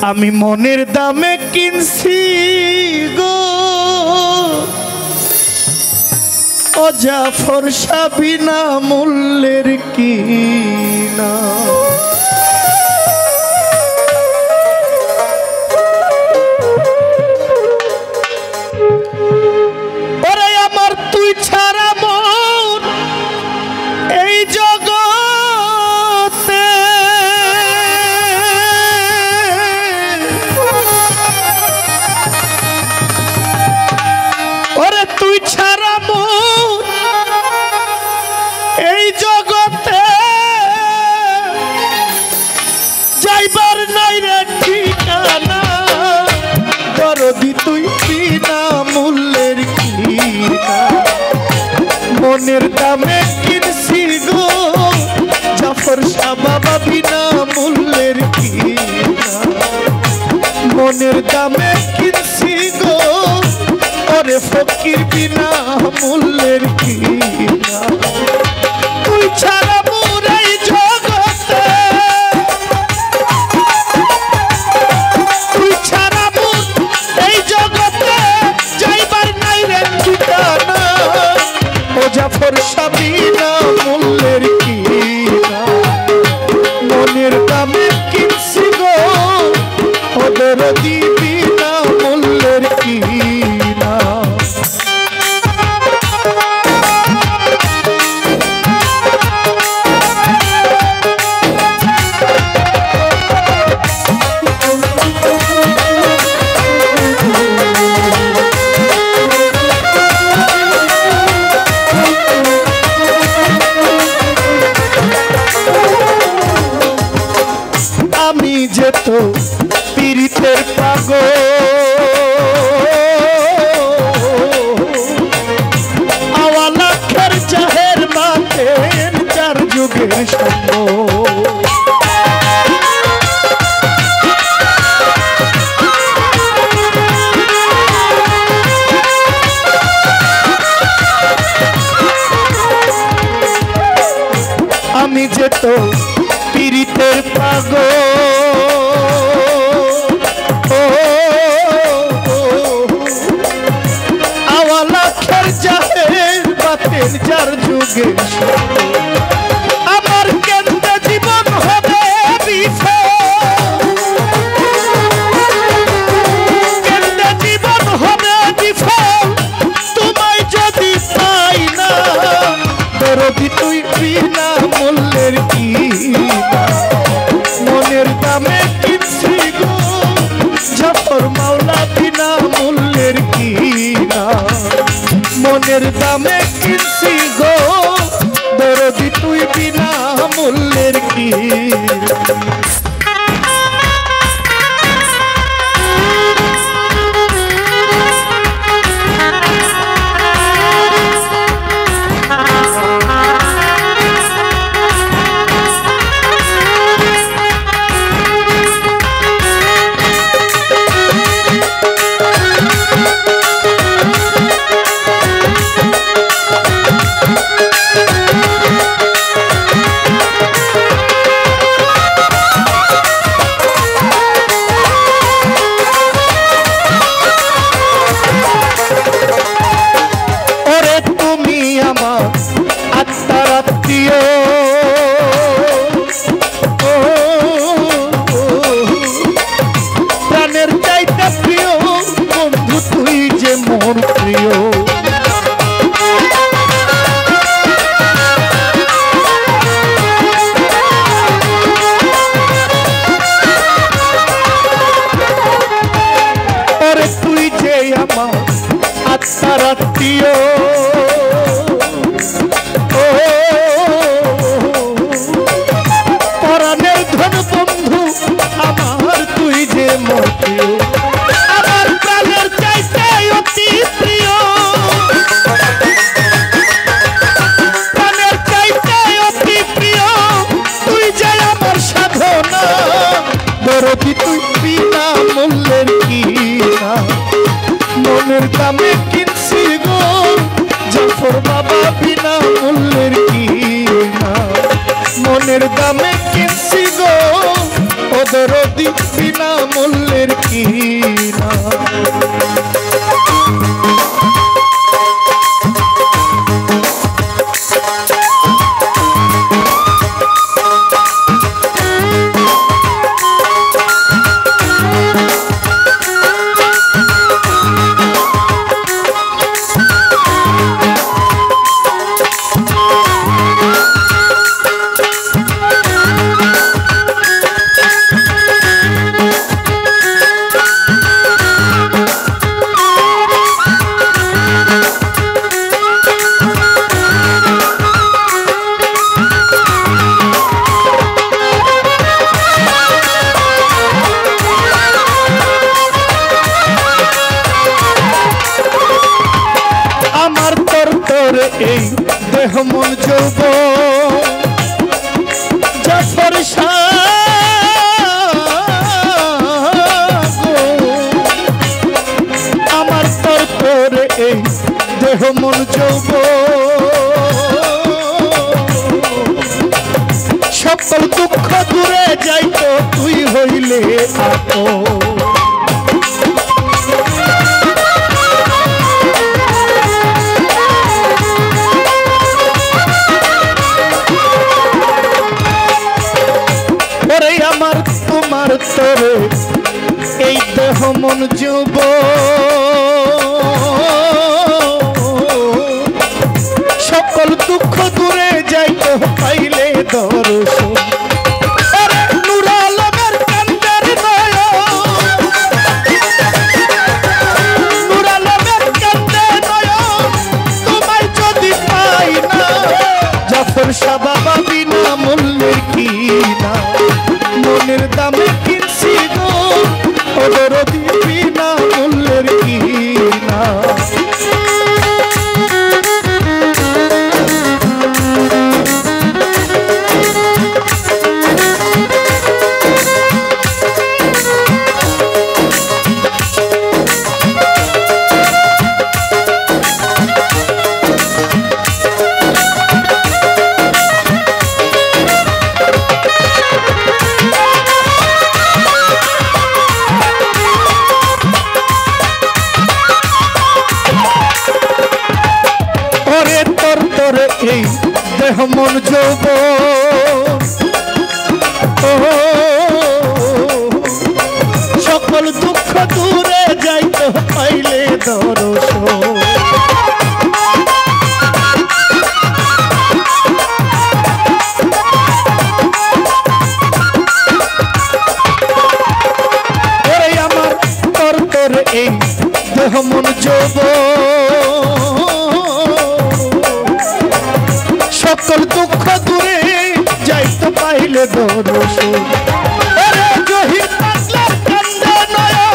আমি মনের দামে কিনছি গো ও জাফর শাহ বিনা মূল্যের কিনা। ওরে আমার তুই ছাড়া মন এই জগতে ওরে তুই ছাড়া মন এই জগতে যাইবার নাই রে ঠিকানা। দরদি তুই বিনা মূল্যের কিনা। মনের দামে কিনছি গো জাফর শাহ বাবা বিনা মূল্যের কিনা। মনের দামে কিনছি গো ওরে ফকির বিনা মূল্যের কিনা। তুই ছাড়া মোর এই জগতে তুই ছাড়া মোর এই জগতে যাইবার নাই রে ঠিকানা। ও জাফর শাহ বিনা মূল্যের কিনা। মনের দামে কিনছি গো ওদের বিনা মূল্যের কিনা। আমি যে তো পীড়িতের পাগল আওয়ালাখের জাহের বাতেন চার যুগের সঙ্গ। আমি যে তো পীড়িতের পাগল আওয়ালাখের জাহের বাতেন চার যুগে। আমার কেন্দ্রে জীবন হবে বিফল, কেন্দ্রে জীবন হবে বিফল তোমায় যদি পাই না। দরদি তুই বিনা মূল্যের কিনা। মনের দামে কিনছি গো জাফর মাওলা বিনা মূল্যের কিনা। মনের দামে কিনছি গো দরদি তুই বিনা মূল্যের কিনা। প্রাণের চাইতে প্রিয় বন্ধু তুই যে মোর প্রিয়। ওরে তুই যে আমার আত্মার আত্মীয়। পরাণের ধন বন্ধু আমার তুই যে মোর প্রিয়। আমার প্রাণের চাইতে অতি প্রিয়, প্রাণের চাইতে অতি প্রিয় তুই যে আমার সাধনা। দরদি তুই বিনা মূল্যের কিনা। মনের দামে কিনছি গো জাফর বাবা বিনা মূল্যের কিনা। মনের দামে কিনছি গো ও দরদি বিনা মূল্যের কিনা। এই দেহ মন যৌব জাফর আমার তোর তোরে এই দেহ মন যৌব সকল দুঃখ দূরে যাইতো তুই হইলে আপো। আমার তোমার তোরে এই দেহ মন যুব সকল দুঃখ দূরে যাইতে পাইলে দর্শন। নূর আলমের কান্দের নয়ন, নূর আলমের কান্দের নয়ন তোমায় যদি পাই না জাফর শাহ বাবা বিনা মূল্যের কিনা। মনের দামে কিনছি গো ও দরদি বিনা মূল্যের কিনা। এই দেহ মন যৌব সকল দুঃখ দূরে যাইতে পাইলে দর্শন। আমার তোর তোর এই দেহ মন যৌব সকল দুঃখ দূরে যাইতে পাইলে দর্শন। জহির পাগলার কান্দে নয়ন,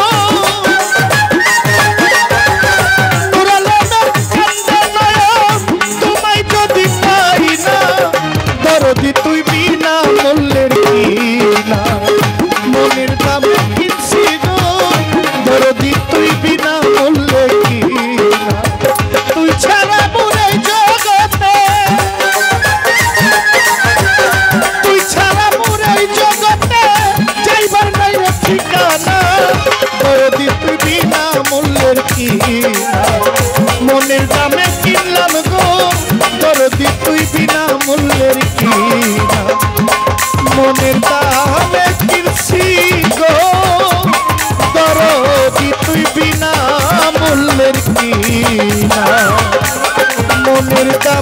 নূর আলমের কান্দে নয়ন তোমায় যদি পাই না দরদি তুই বিনা মূল্যের কিনা। মনের দামে কিনছি গো দরদি তুই বিনা মূল্যের কিনা। তুই ছাড়া মোরে জগতে, তুই ছাড়া মোরে জগতে যাইবার নাই রে ঠিকানা দরদি তুই বিনা মূল্যের কিনা। মনের দামে কিনলাম গো দরদি তুই বিনা মূল্যের কিনা। মনের দামে কিনছি গো দরদি তুই বিনা মূল্যের কিনা। মনের দাম